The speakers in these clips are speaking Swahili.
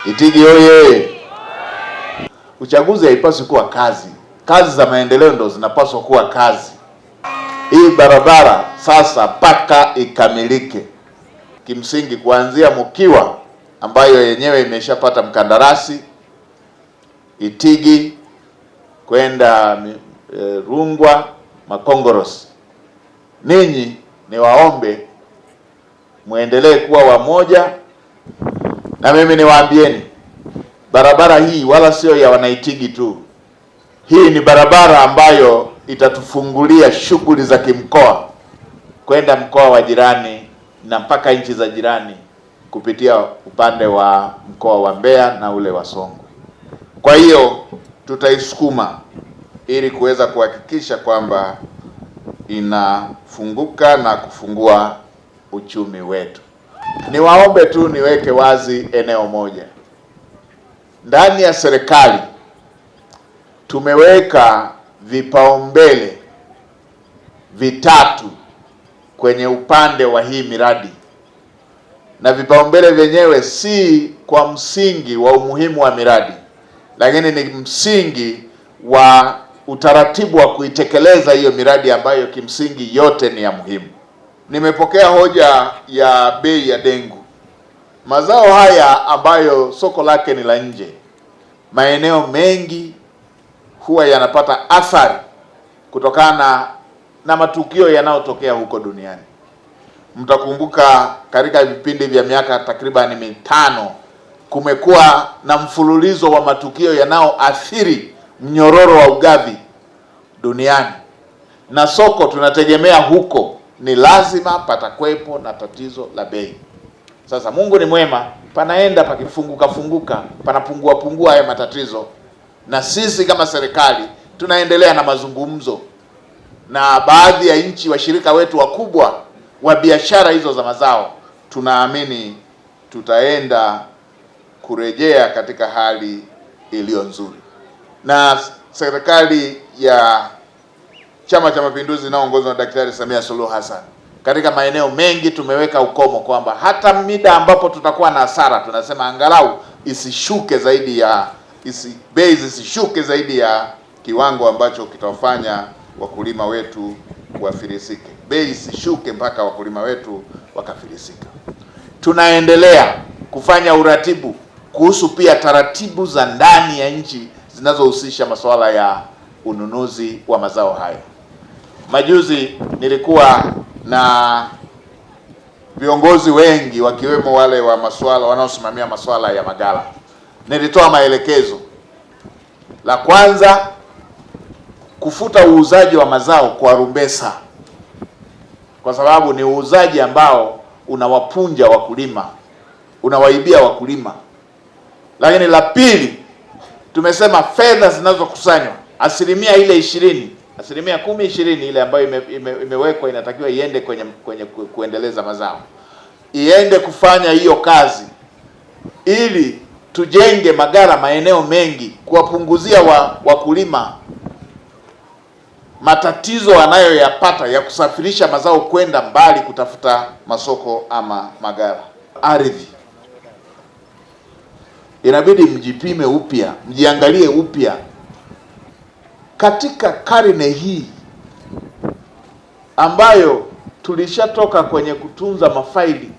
Itigi oye! Uchaguzi haipaswi kuwa kazi. Kazi za maendeleo ndo zinapaswa kuwa kazi. Hii barabara sasa mpaka ikamilike, kimsingi kuanzia Mkiwa ambayo yenyewe imeshapata mkandarasi, Itigi kwenda Rungwa, Makongorosi. Ninyi niwaombe muendelee kuwa wamoja, na mimi niwaambieni barabara hii wala sio ya Wanaitigi tu. Hii ni barabara ambayo itatufungulia shughuli za kimkoa kwenda mkoa wa jirani na mpaka nchi za jirani kupitia upande wa mkoa wa Mbeya na ule wa Songwe. Kwa hiyo tutaisukuma ili kuweza kuhakikisha kwamba inafunguka na kufungua uchumi wetu. Niwaombe tu niweke wazi eneo moja. Ndani ya serikali tumeweka vipaumbele vitatu kwenye upande wa hii miradi, na vipaumbele vyenyewe si kwa msingi wa umuhimu wa miradi, lakini ni msingi wa utaratibu wa kuitekeleza hiyo miradi ambayo kimsingi yote ni ya muhimu. Nimepokea hoja ya bei ya dengu. Mazao haya ambayo soko lake ni la nje, maeneo mengi huwa yanapata athari kutokana na matukio yanayotokea huko duniani. Mtakumbuka katika vipindi vya miaka takribani 5 kumekuwa na mfululizo wa matukio yanayoathiri mnyororo wa ugavi duniani, na soko tunategemea huko ni lazima patakwepo na tatizo la bei. Sasa Mungu ni mwema, panaenda pakifunguka panapungua haya matatizo, na sisi kama serikali tunaendelea na mazungumzo na baadhi ya nchi washirika wetu wakubwa wa biashara hizo za mazao. Tunaamini tutaenda kurejea katika hali iliyo nzuri, na serikali ya Chama cha Mapinduzi inayoongozwa na Daktari Samia Suluhu Hassan, katika maeneo mengi tumeweka ukomo kwamba hata mida ambapo tutakuwa na hasara, tunasema angalau isishuke zaidi ya bei zisishuke zaidi ya kiwango ambacho kitawafanya wakulima wetu wafilisike. Bei isishuke mpaka wakulima wetu wakafilisika. Tunaendelea kufanya uratibu kuhusu pia taratibu za ndani ya nchi zinazohusisha masuala ya ununuzi wa mazao hayo. Majuzi nilikuwa na viongozi wengi wakiwemo wale wa masuala wanaosimamia masuala ya maghala. Nilitoa maelekezo. La kwanza, kufuta uuzaji wa mazao kwa rumbesa, kwa sababu ni uuzaji ambao unawapunja wakulima, unawaibia wakulima. Lakini la pili, tumesema fedha zinazokusanywa asilimia 20 ile ambayo imewekwa inatakiwa iende kwenye kuendeleza mazao, iende kufanya hiyo kazi ili tujenge maghala maeneo mengi, kuwapunguzia wakulima matatizo wanayoyapata ya kusafirisha mazao kwenda mbali kutafuta masoko ama maghala. Ardhi inabidi mjipime upya, mjiangalie upya. Katika karne hii ambayo tulishatoka kwenye kutunza mafaili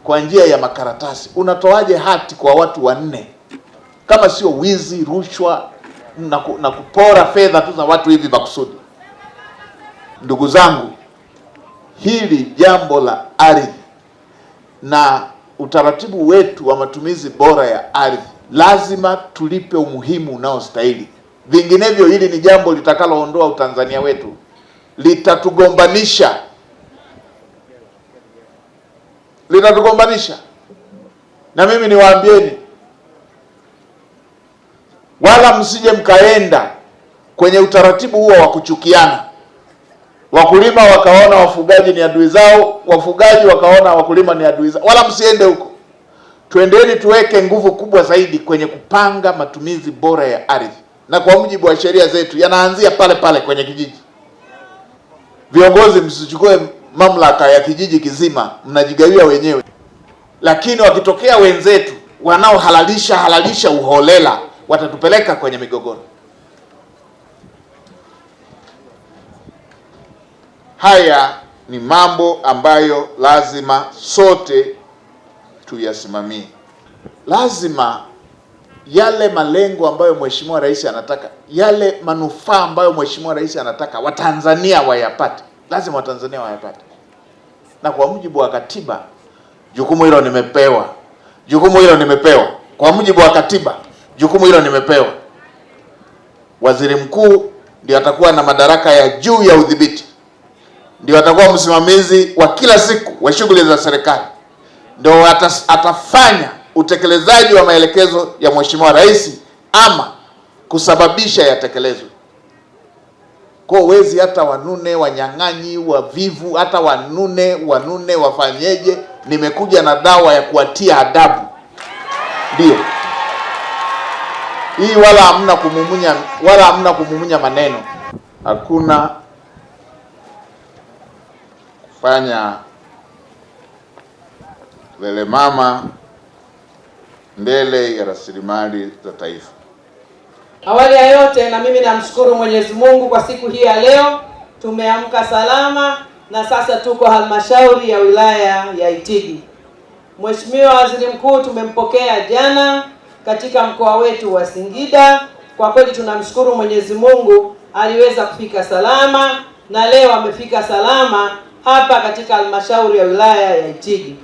kwa njia ya makaratasi, unatoaje hati kwa watu 4 kama sio wizi, rushwa na kupora fedha tu za watu hivi makusudi? Ndugu zangu, hili jambo la ardhi na utaratibu wetu wa matumizi bora ya ardhi lazima tulipe umuhimu unaostahili. Vinginevyo hili ni jambo litakaloondoa utanzania wetu, litatugombanisha. Na mimi niwaambieni, wala msije mkaenda kwenye utaratibu huo wa kuchukiana. Wakulima wakaona wafugaji ni adui zao, wafugaji wakaona wakulima ni adui zao. Wala msiende huko. Twendeni tuweke nguvu kubwa zaidi kwenye kupanga matumizi bora ya ardhi, na kwa mujibu wa sheria zetu yanaanzia pale kwenye kijiji. Viongozi msichukue mamlaka ya kijiji kizima, mnajigawia wenyewe. Lakini wakitokea wenzetu wanaohalalisha uholela watatupeleka kwenye migogoro. Haya ni mambo ambayo lazima sote tuyasimamie. Lazima yale malengo ambayo Mheshimiwa Rais anataka, yale manufaa ambayo Mheshimiwa Rais anataka Watanzania wayapate, lazima Watanzania wayapate. Na kwa mujibu wa katiba, jukumu hilo nimepewa. Kwa mujibu wa katiba, jukumu hilo nimepewa. Waziri mkuu ndio atakuwa na madaraka ya juu ya udhibiti, ndio atakuwa msimamizi wa kila siku wa shughuli za serikali, ndio atafanya utekelezaji wa maelekezo ya Mheshimiwa Rais ama kusababisha yatekelezwe. Kwa wezi hata wanune, wanyang'anyi, wavivu, hata wanune wafanyeje, nimekuja na dawa ya kuwatia adabu. Ndio hii, wala hamna kumumunya maneno. Hakuna kufanya lele mama mbele ya rasilimali za taifa. Awali ya yote, na mimi namshukuru Mwenyezi Mungu kwa siku hii ya leo. Tumeamka salama na sasa tuko halmashauri ya wilaya ya Itigi. Mheshimiwa Waziri Mkuu tumempokea jana katika mkoa wetu wa Singida. Kwa kweli tunamshukuru Mwenyezi Mungu, aliweza kufika salama na leo amefika salama hapa katika halmashauri ya wilaya ya Itigi.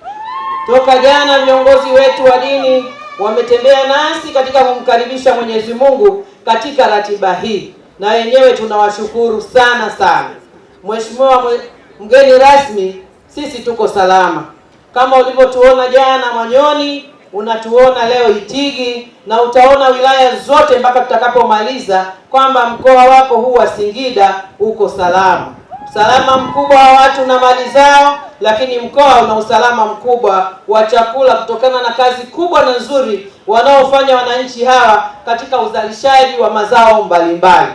Toka jana viongozi wetu wa dini wametembea nasi katika kumkaribisha Mwenyezi Mungu katika ratiba hii, na wenyewe tunawashukuru sana. Mheshimiwa mgeni rasmi, sisi tuko salama. Kama ulivyotuona jana Manyoni, unatuona leo Itigi, na utaona wilaya zote mpaka tutakapomaliza kwamba mkoa wako huu wa Singida uko salama. Usalama mkubwa wa watu na mali zao, lakini mkoa una usalama mkubwa wa chakula kutokana na kazi kubwa na nzuri wanaofanya wananchi hawa katika uzalishaji wa mazao mbalimbali.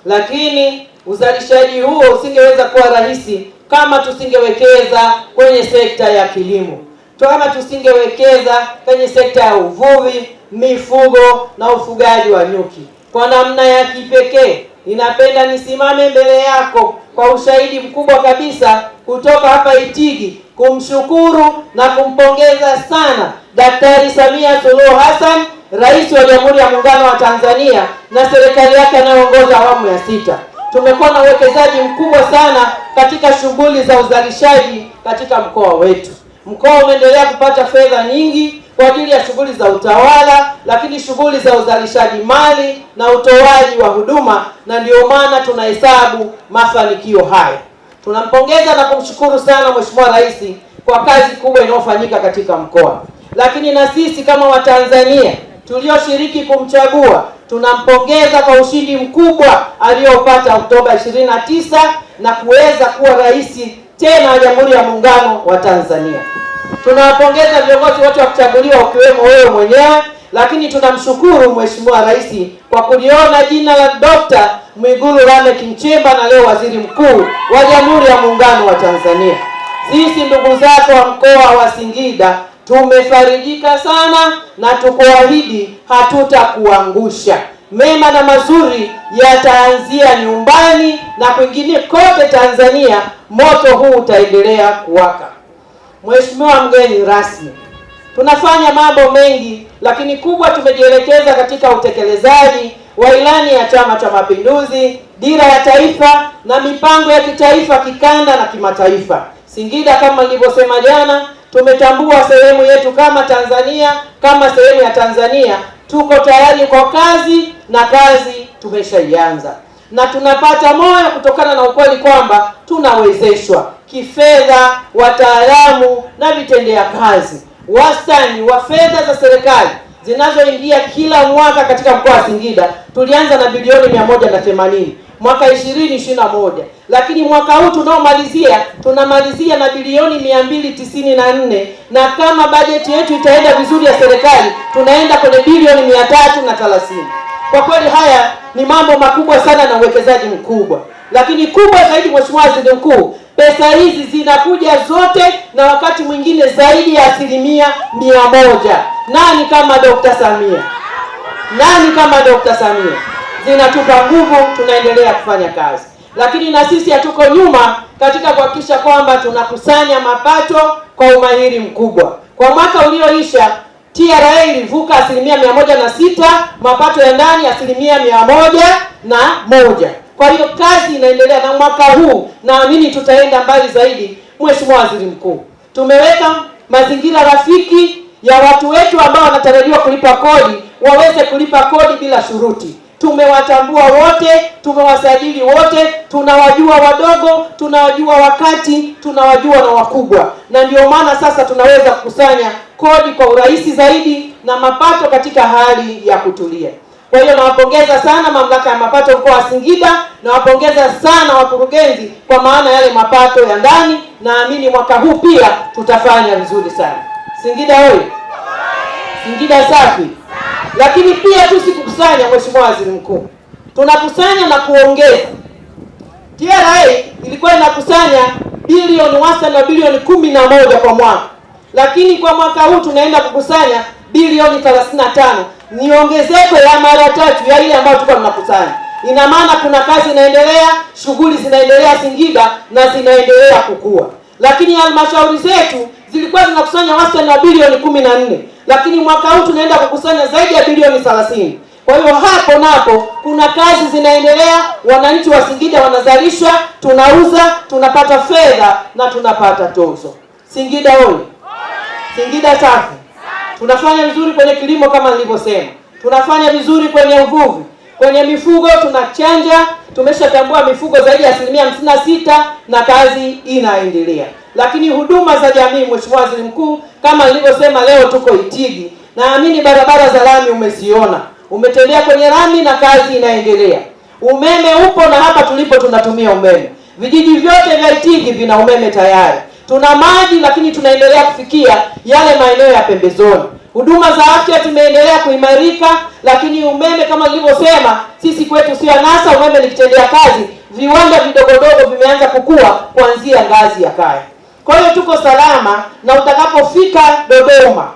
Lakini uzalishaji huo usingeweza kuwa rahisi kama tusingewekeza kwenye sekta ya kilimo, kama tusingewekeza kwenye sekta ya uvuvi, mifugo na ufugaji wa nyuki. Kwa namna ya kipekee ninapenda nisimame mbele yako kwa ushahidi mkubwa kabisa kutoka hapa Itigi kumshukuru na kumpongeza sana Daktari Samia Suluhu Hassan, Rais wa Jamhuri ya Muungano wa Tanzania, na serikali yake anayoongoza awamu ya 6. Tumekuwa na uwekezaji mkubwa sana katika shughuli za uzalishaji katika mkoa wetu. Mkoa umeendelea kupata fedha nyingi kwa ajili ya shughuli za utawala, lakini shughuli za uzalishaji mali na utoaji wa huduma, na ndio maana tunahesabu mafanikio haya. Tunampongeza na kumshukuru sana Mheshimiwa Rais kwa kazi kubwa inayofanyika katika mkoa. Lakini na sisi kama Watanzania tulioshiriki kumchagua tunampongeza kwa ushindi mkubwa aliopata Oktoba 29 na kuweza kuwa rais tena wa Jamhuri ya Muungano wa Tanzania. Tunawapongeza viongozi wote wa kuchaguliwa ukiwemo wewe mwenyewe, lakini tunamshukuru Mheshimiwa Rais kwa kuliona jina la Dr. Mwigulu Lameck Nchemba na leo Waziri Mkuu wa Jamhuri ya Muungano wa Tanzania. Sisi ndugu zako wa mkoa wa Singida tumefarijika sana na tukuahidi hatutakuangusha. Mema na mazuri yataanzia nyumbani na kwingine kote Tanzania, moto huu utaendelea kuwaka. Mheshimiwa mgeni rasmi, tunafanya mambo mengi, lakini kubwa tumejielekeza katika utekelezaji wa ilani ya Chama cha Mapinduzi, dira ya taifa na mipango ya kitaifa, kikanda na kimataifa. Singida kama nilivyosema jana, tumetambua sehemu yetu kama Tanzania, kama sehemu ya Tanzania. Tuko tayari kwa kazi na kazi tumeshaianza, na tunapata moyo kutokana na ukweli kwamba tunawezeshwa kifedha, wataalamu na vitendea kazi. Wastani wa fedha za serikali zinazoingia kila mwaka katika mkoa wa Singida tulianza na bilioni 180 mwaka 2021, lakini mwaka huu tunaomalizia tunamalizia na bilioni 294, na kama bajeti yetu itaenda vizuri ya serikali tunaenda kwenye bilioni 330. Kwa kweli haya ni mambo makubwa sana na uwekezaji mkubwa, lakini kubwa zaidi Mheshimiwa Waziri Mkuu, Pesa hizi zinakuja zote na wakati mwingine zaidi ya 100%. Nani kama Dr. Samia? Nani kama Dr. Samia? Zinatupa nguvu, tunaendelea kufanya kazi. Lakini na sisi hatuko nyuma katika kuhakikisha kwamba tunakusanya mapato kwa umahiri mkubwa. Kwa mwaka ulioisha TRA ilivuka 106%, mapato ya ndani 101%. Kwa hiyo kazi inaendelea, na mwaka huu naamini tutaenda mbali zaidi. Mheshimiwa Waziri Mkuu, tumeweka mazingira rafiki ya watu wetu ambao wanatarajiwa kulipa kodi waweze kulipa kodi bila shuruti. Tumewatambua wote, tumewasajili wote, tunawajua wadogo, tunawajua wakati, tunawajua na wakubwa, na ndio maana sasa tunaweza kukusanya kodi kwa urahisi zaidi na mapato katika hali ya kutulia. Kwa hiyo nawapongeza sana Mamlaka ya Mapato mkoa wa Singida, nawapongeza sana wakurugenzi kwa maana yale mapato ya ndani. Naamini mwaka huu pia tutafanya vizuri sana. Singida hoye! Singida safi! Lakini pia tusikukusanya, Mheshimiwa Waziri Mkuu, tunakusanya na kuongeza. TRA ilikuwa inakusanya bilioni wastani wa bilioni 11 kwa mwaka, lakini kwa mwaka huu tunaenda kukusanya bilioni 35. Ni ongezeko ya mara 3 ya ile ambayo tulikuwa tunakusanya. Ina maana kuna kazi inaendelea, shughuli zinaendelea Singida na zinaendelea kukua. Lakini halmashauri zetu zilikuwa zinakusanya wastani wa bilioni 14, lakini mwaka huu tunaenda kukusanya zaidi ya bilioni 30. Kwa hiyo hapo napo kuna kazi zinaendelea, wananchi wa Singida wanazalisha, tunauza, tunapata fedha na tunapata tozo. Singida hoye! Singida safi! Tunafanya vizuri kwenye kilimo kama nilivyosema. Tunafanya vizuri kwenye uvuvi. Kwenye mifugo tunachanja, tumeshatambua mifugo zaidi ya 56% na kazi inaendelea. Lakini huduma za jamii, Mheshimiwa Waziri Mkuu, kama nilivyosema, leo tuko Itigi. Naamini barabara za lami umeziona. Umetembea kwenye lami na kazi inaendelea. Umeme upo na hapa tulipo tunatumia umeme. Vijiji vyote vya Itigi vina umeme tayari. Tuna maji, lakini tunaendelea kufikia yale maeneo ya pembezoni. Huduma za afya tumeendelea kuimarika, lakini umeme kama nilivyosema, sisi kwetu sio anasa, umeme ni kitendea kazi. Viwanda vidogodogo vimeanza kukua kuanzia ngazi ya kaya. Kwa hiyo tuko salama, na utakapofika Dodoma,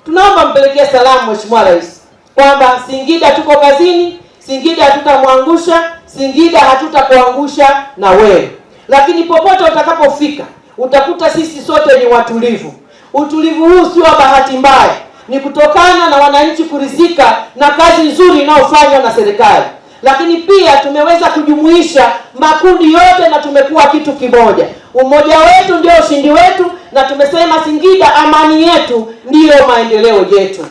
tunaomba mpelekee salamu Mheshimiwa Rais kwamba Singida tuko kazini, Singida hatutamwangusha, Singida hatutakuangusha na wewe. Lakini popote utakapofika utakuta sisi sote ni watulivu. Utulivu huu sio bahati mbaya, ni kutokana na wananchi kuridhika na kazi nzuri inayofanywa na serikali. Lakini pia tumeweza kujumuisha makundi yote na tumekuwa kitu kimoja. Umoja wetu ndio ushindi wetu, na tumesema Singida amani yetu ndiyo maendeleo yetu.